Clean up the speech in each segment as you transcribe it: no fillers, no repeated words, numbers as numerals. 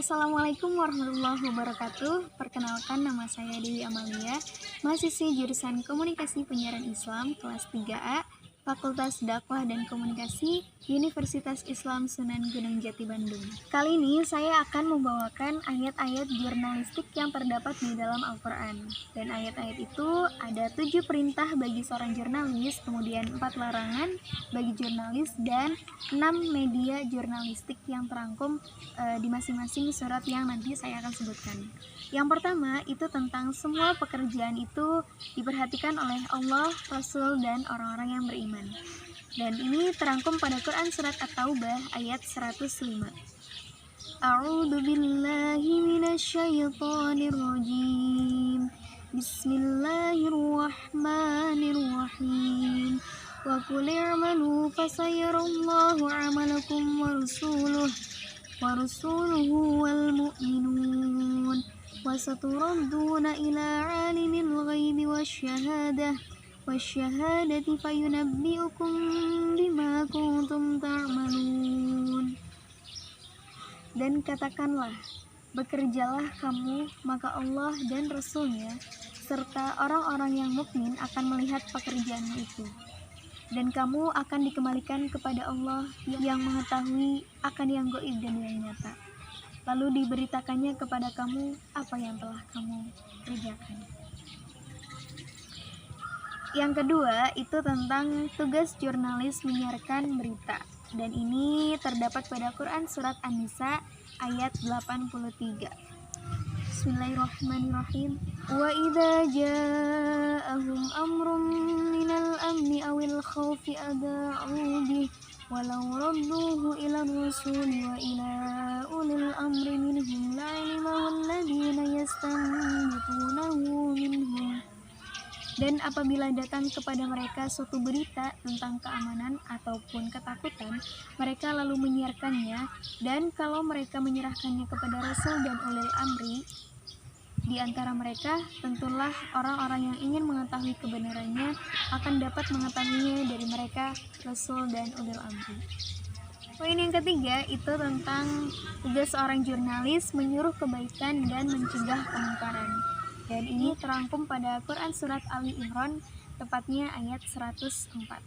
Assalamualaikum warahmatullahi wabarakatuh. Perkenalkan, nama saya Dewi Amalia, mahasiswi jurusan Komunikasi Penyiaran Islam kelas 3A, Fakultas Dakwah dan Komunikasi, Universitas Islam Sunan Gunung Jati Bandung. Kali ini saya akan membawakan ayat-ayat jurnalistik yang terdapat di dalam Al-Quran. Dan ayat-ayat itu ada 7 perintah bagi seorang jurnalis, kemudian 4 larangan bagi jurnalis, dan 6 media jurnalistik yang terangkum di masing-masing surat yang nanti saya akan sebutkan. Yang pertama itu tentang semua pekerjaan itu diperhatikan oleh Allah, Rasul, dan orang-orang yang beriman. Dan ini terangkum pada Quran surat At-Taubah ayat 105. A'udzu billahi minasyaitonir rajim. Bismillahirrahmanirrahim. Wa qul i'malu fasayarallahu 'amalakum wa rasuluhu wal mu'minun wa saturadduna ila 'alimil ghaibi wasyahadati fayunabbi'ukum bima kuntum ta'malun. Dan katakanlah, bekerjalah kamu, maka Allah dan Rasul-Nya serta orang-orang yang mukmin akan melihat pekerjaanmu itu. Dan kamu akan dikembalikan kepada Allah yang mengetahui akan yang gaib dan yang nyata. Lalu diberitakannya kepada kamu apa yang telah kamu kerjakan. Yang kedua itu tentang tugas jurnalis menyiarkan berita. Dan ini terdapat pada Quran surat An-Nisa ayat 83. Bismillahirrahmanirrahim. Wa idza ja'ahum amrun minal amni awil khawfi ada'u bih walau radduhu ila rusuli wa ila ulil amri minhum la'alimahu alladhina yastanbitunahu minhum. Dan apabila datang kepada mereka suatu berita tentang keamanan ataupun ketakutan, mereka lalu menyiarkannya, dan kalau mereka menyerahkannya kepada Rasul dan ulil amri di antara mereka, tentulah orang-orang yang ingin mengetahui kebenarannya akan dapat mengetahuinya dari mereka, Rasul dan ulil amri. Poin yang ketiga itu tentang tugas seorang jurnalis menyuruh kebaikan dan mencegah kemungkaran. Dan ini terangkum pada Quran surat Ali Imran, tepatnya ayat 104.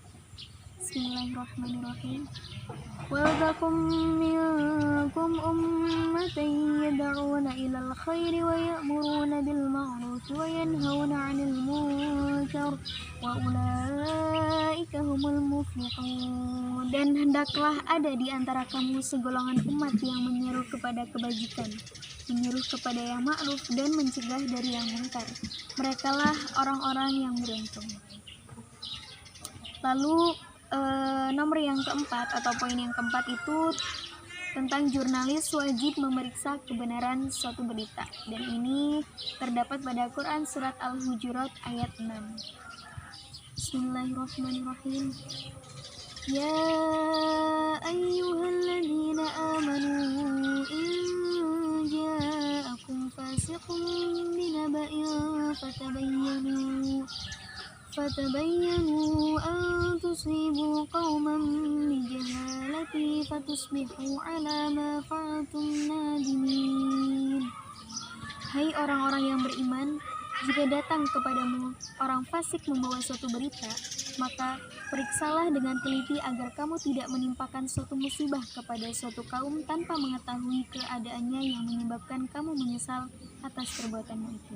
Bismillahirrahmanirrahim. Waltakum minkum ummatan yad'una ilal khairi wa ya'muruna bil ma'ruf wa yanhauna 'anil munkar wa ulaika humul muflihun. Dan hendaklah ada di antara kamu segolongan umat yang menyeru kepada kebajikan, menyuruh kepada yang ma'ruf dan mencegah dari yang munkar. Merekalah orang-orang yang beruntung. Lalu nomor yang keempat atau poin yang keempat itu tentang jurnalis wajib memeriksa kebenaran suatu berita. Dan ini terdapat pada Quran surat Al-Hujurat ayat 6. Bismillahirrahmanirrahim. Ya ayyuhalladzina amanu ja'akum fasiqun binaba'in fatabayyanu an tusibu qauman bijahalati fatusbihu ala ma fa'altum nadimin. Hai orang-orang yang beriman, jika datang kepadamu orang fasik membawa suatu berita, maka periksalah dengan teliti agar kamu tidak menimpakan suatu musibah kepada suatu kaum tanpa mengetahui keadaannya yang menyebabkan kamu menyesal atas perbuatanmu itu.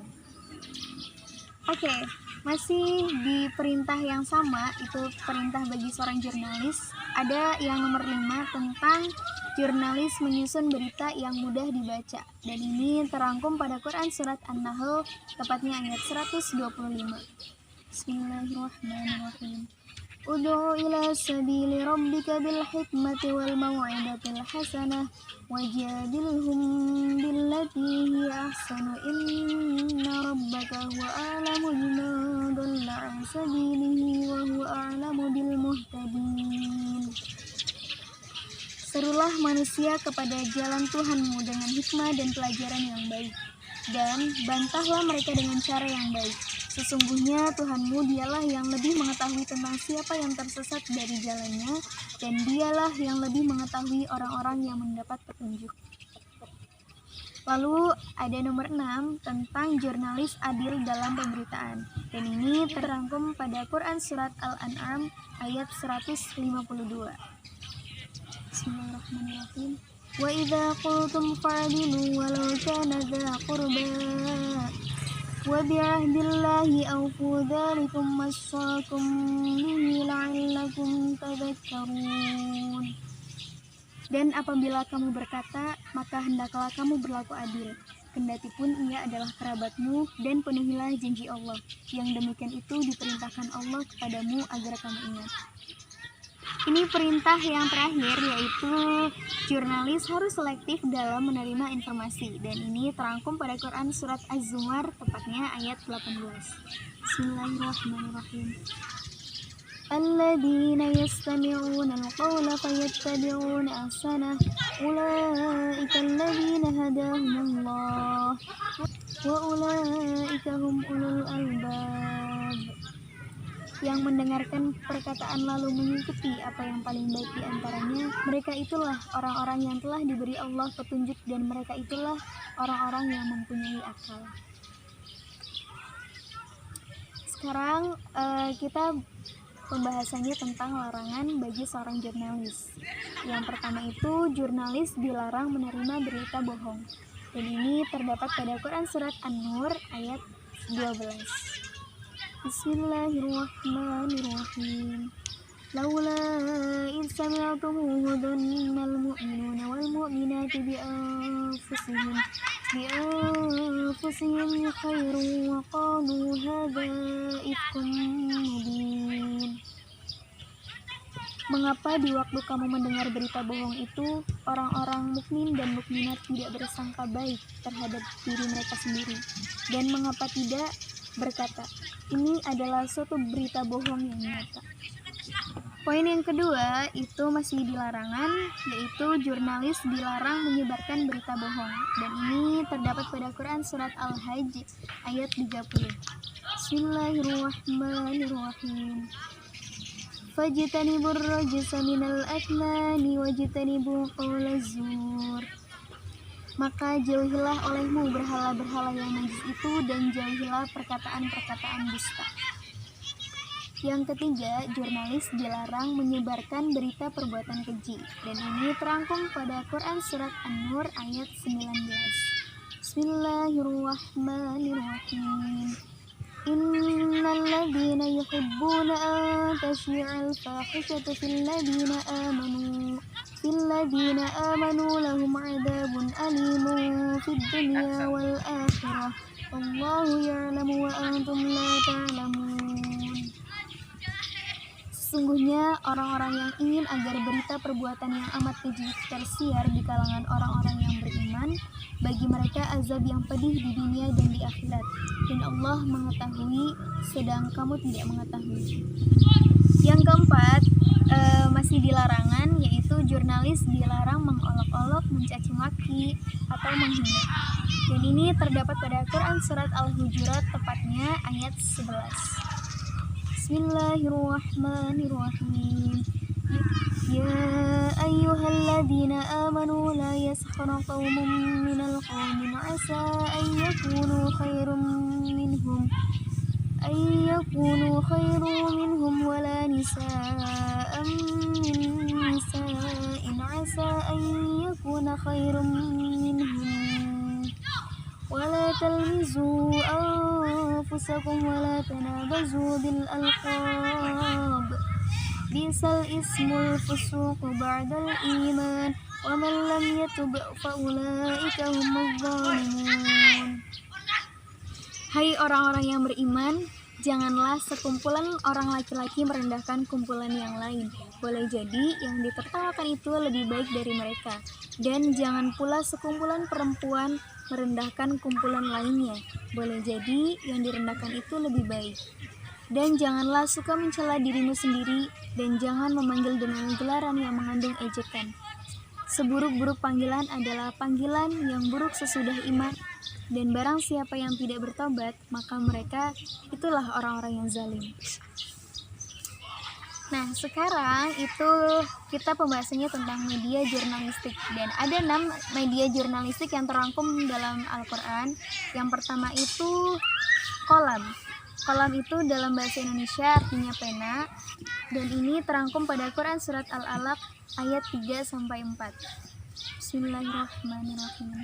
Oke, masih di perintah yang sama, itu perintah bagi seorang jurnalis. Ada yang nomor 5 tentang jurnalis menyusun berita yang mudah dibaca. Dan ini terangkum pada Quran surat An-Nahl, tepatnya ayat 125. Bismillahirrahmanirrahim. Ud'u ila sabili rabbika bil hikmati wal mau'izatil hasanah wajadilhum billati hiya ahsanu inna rabbaka huwa a'lamu biman dhalla 'an sabilihi wa huwa a'lamu bil muhtadin. Serulah manusia kepada jalan Tuhanmu dengan hikmah dan pelajaran yang baik, dan bantahlah mereka dengan cara yang baik. Sesungguhnya Tuhanmu dialah yang lebih mengetahui tentang siapa yang tersesat dari jalannya, dan dialah yang lebih mengetahui orang-orang yang mendapat petunjuk. Lalu ada nomor 6 tentang jurnalis adil dalam pemberitaan. Dan ini terangkum pada Quran Surat Al-An'am ayat 152. Bismillahirrahmanirrahim. Wa idza qultum fa'dilu walau kana dza qurba wa bi'ahdillahi awfu dzalikum wassakum bihi la'allakum tadhakkarun. Dan apabila kamu berkata, maka hendaklah kamu berlaku adil, kendati pun ia adalah kerabatmu, dan penuhilah janji Allah. Yang demikian itu diperintahkan Allah kepadamu agar kamu ingat. Ini perintah yang terakhir, yaitu jurnalis harus selektif dalam menerima informasi. Dan ini terangkum pada Quran Surat Az-Zumar, tepatnya ayat 18. Bismillahirrahmanirrahim. Alladzina yastami'una al-qawla fayattabi'una ahsanah ulaika alladzina hadahumullah wa ulaika hum ulul albab. Yang mendengarkan perkataan lalu mengikuti apa yang paling baik di antaranya, mereka itulah orang-orang yang telah diberi Allah petunjuk, dan mereka itulah orang-orang yang mempunyai akal. Sekarang kita pembahasannya tentang larangan bagi seorang jurnalis. Yang pertama itu, jurnalis dilarang menerima berita bohong. Dan ini terdapat pada Quran Surat An-Nur ayat 12. Bismillahirrahmanirrahim. Laula in sami'tumuhu dhannal mu'minuna wal mu'minatu bi anfusihim khairan wa qalu hadza ifkum mubin. Mengapa di waktu kamu mendengar berita bohong itu, orang-orang mukmin dan mukminat tidak bersangka baik terhadap diri mereka sendiri? Dan mengapa tidak berkata, ini adalah suatu berita bohong yang nyata? Poin yang kedua itu masih dilarangan, yaitu jurnalis dilarang menyebarkan berita bohong. Dan ini terdapat pada Quran Surat Al-Hajj ayat 30. Bismillahirrahmanirrahim. Fajtanibur rajsa minal athmani wajtanibu qaulaz zur. Maka jauhilah olehmu berhala-berhala yang najis itu, dan jauhilah perkataan-perkataan dusta. Yang ketiga, jurnalis dilarang menyebarkan berita perbuatan keji. Dan ini terangkum pada Quran Surat An-Nur ayat 19. Bismillahirrahmanirrahim. Innal ladzina yuhibbuna an tashi'al fahishatu fil ladzina amanu lahum 'adzabun alimun fid dunya wal akhirah. Wallahu ya'lamu wa antum la ta'lamun. Sesungguhnya orang-orang yang ingin agar berita perbuatan yang amat keji tersiar di kalangan orang-orang yang beriman, bagi mereka azab yang pedih di dunia dan di akhirat, dan Allah mengetahui sedang kamu tidak mengetahui. Yang keempat, masih dilarangan, yaitu jurnalis dilarang mengolok-olok, mencaci maki, atau menghina. Dan ini terdapat pada Quran Surat Al-Hujurat, tepatnya ayat 11. Bismillahirrahmanirrahim. Ya ayyuhalladzina amanu la yaskhara qaumun minal qaumin asa an yakunu khairum minhum wala nisa'an min nisa'in asa an yakuna khairum minhum wala talmizu anfusakum wala tanabazu bil alqab bisal ismul fusuqu ba'dal iman wa man lam yatub fa ulaika humuz zalimun. Hai orang-orang yang beriman, janganlah sekumpulan orang laki-laki merendahkan kumpulan yang lain. Boleh jadi yang ditertawakan itu lebih baik dari mereka. Dan jangan pula sekumpulan perempuan merendahkan kumpulan lainnya. Boleh jadi yang direndahkan itu lebih baik. Dan janganlah suka mencela dirimu sendiri, dan jangan memanggil dengan gelaran yang mengandung ejekan. Seburuk-buruk panggilan adalah panggilan yang buruk sesudah iman, dan barang siapa yang tidak bertobat, maka mereka itulah orang-orang yang zalim. Nah, sekarang itu kita pembahasannya tentang media jurnalistik, dan ada 6 media jurnalistik yang terangkum dalam Al-Quran. Yang pertama itu kolam. Kolam itu dalam bahasa Indonesia artinya pena, dan ini terangkum pada Quran surat Al-Alaq ayat 3-4. Bismillahirrahmanirrahim.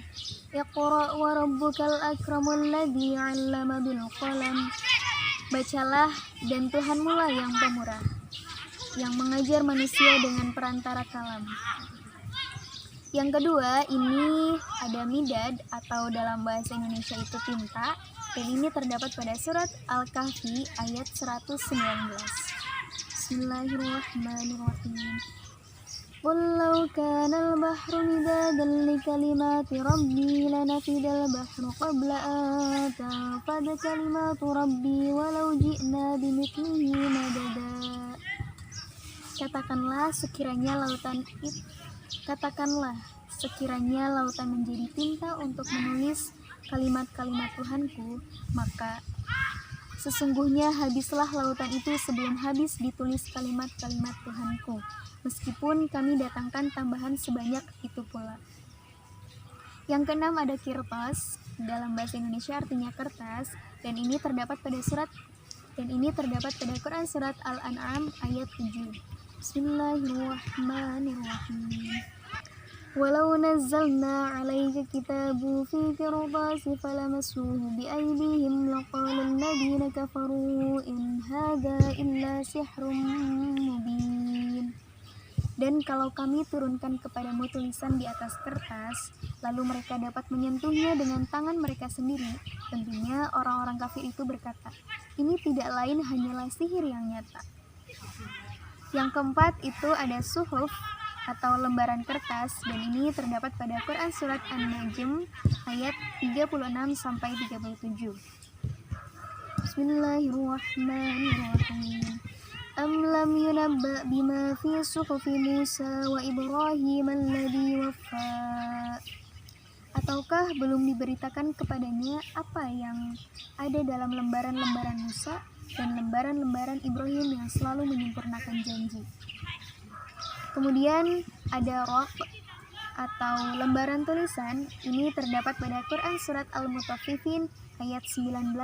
Iqra wa rabbukal akramul ladzi 'allama bil qalam. Bacalah, dan Tuhanmu lah yang pemurah, yang mengajar manusia dengan perantara kalam. Yang kedua, ini ada midad atau dalam bahasa Indonesia itu tinta, dan ini terdapat pada surat Al-Kahfi ayat 119. Bismillahirrahmanirrahim. Qul law kana al-bahru midadan li kalimati rabbi lanafidal bahru qabla an tanfada kalimatu rabbi walau ji'na bimithlihi madada. Katakanlah sekiranya lautan menjadi tinta untuk menulis kalimat-kalimat Tuhanku, maka sesungguhnya habislah lautan itu sebelum habis ditulis kalimat-kalimat Tuhanku, meskipun kami datangkan tambahan sebanyak itu pula. Yang keenam ada kirtas, dalam bahasa Indonesia artinya kertas, dan ini terdapat pada Quran surat Al-An'am ayat 7. Bismillahirrahmanirrahim. Walau nazzalna 'alaika kitabu fi qirtasin falamassuhu biaydihim laqala alladziina kafaru in hadza illa sihrun mubin. Dan kalau kami turunkan kepadamu tulisan di atas kertas, lalu mereka dapat menyentuhnya dengan tangan mereka sendiri, tentunya orang-orang kafir itu berkata, ini tidak lain hanyalah sihir yang nyata. Yang keempat itu ada suhuf atau lembaran kertas, dan ini terdapat pada Quran surat An-Najm ayat 36-37. Bismillahirrahmanirrahim. Am lam yunabba bima fi suhufi Musa wa Ibrahim alladhi waffa. Ataukah belum diberitakan kepadanya apa yang ada dalam lembaran-lembaran Musa dan lembaran-lembaran Ibrahim yang selalu menyempurnakan janji. Kemudian ada roq atau lembaran tulisan, ini terdapat pada Quran surat Al-Mutaffifin ayat 19-20.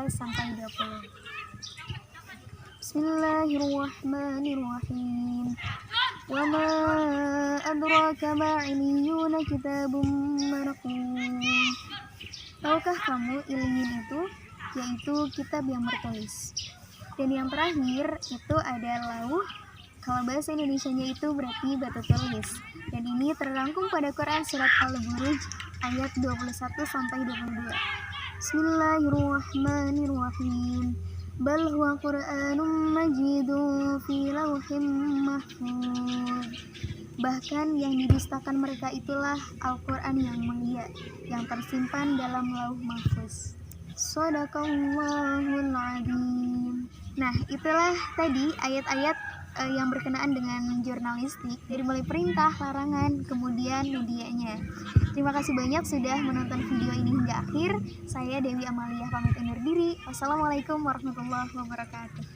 Bismillahirrahmanirrahim. Wa ma adraka ma 'illiyun kitabun marqum. Tahukah kamu Ilyin itu? Yaitu kitab yang bertulis. Dan yang terakhir itu ada lauh. Kalau bahasa Indonesianya itu berarti batu tulis. Dan ini terangkum pada Quran surat Al-Buruj ayat 21-22. Bismillahirrahmanirrahim. Bal huwa Qur'anun majidun fi lauhin mahfuz. Bahkan yang didustakan mereka itulah Al-Quran yang mulia, yang tersimpan dalam lauh mahfuz. Shadaqallahul adzim. Nah, itulah tadi ayat-ayat yang berkenaan dengan jurnalistik, dari mulai perintah, larangan, kemudian medianya. Terima kasih banyak sudah menonton video ini hingga akhir. Saya Dewi Amalia pamit undur diri. Wassalamualaikum warahmatullahi wabarakatuh.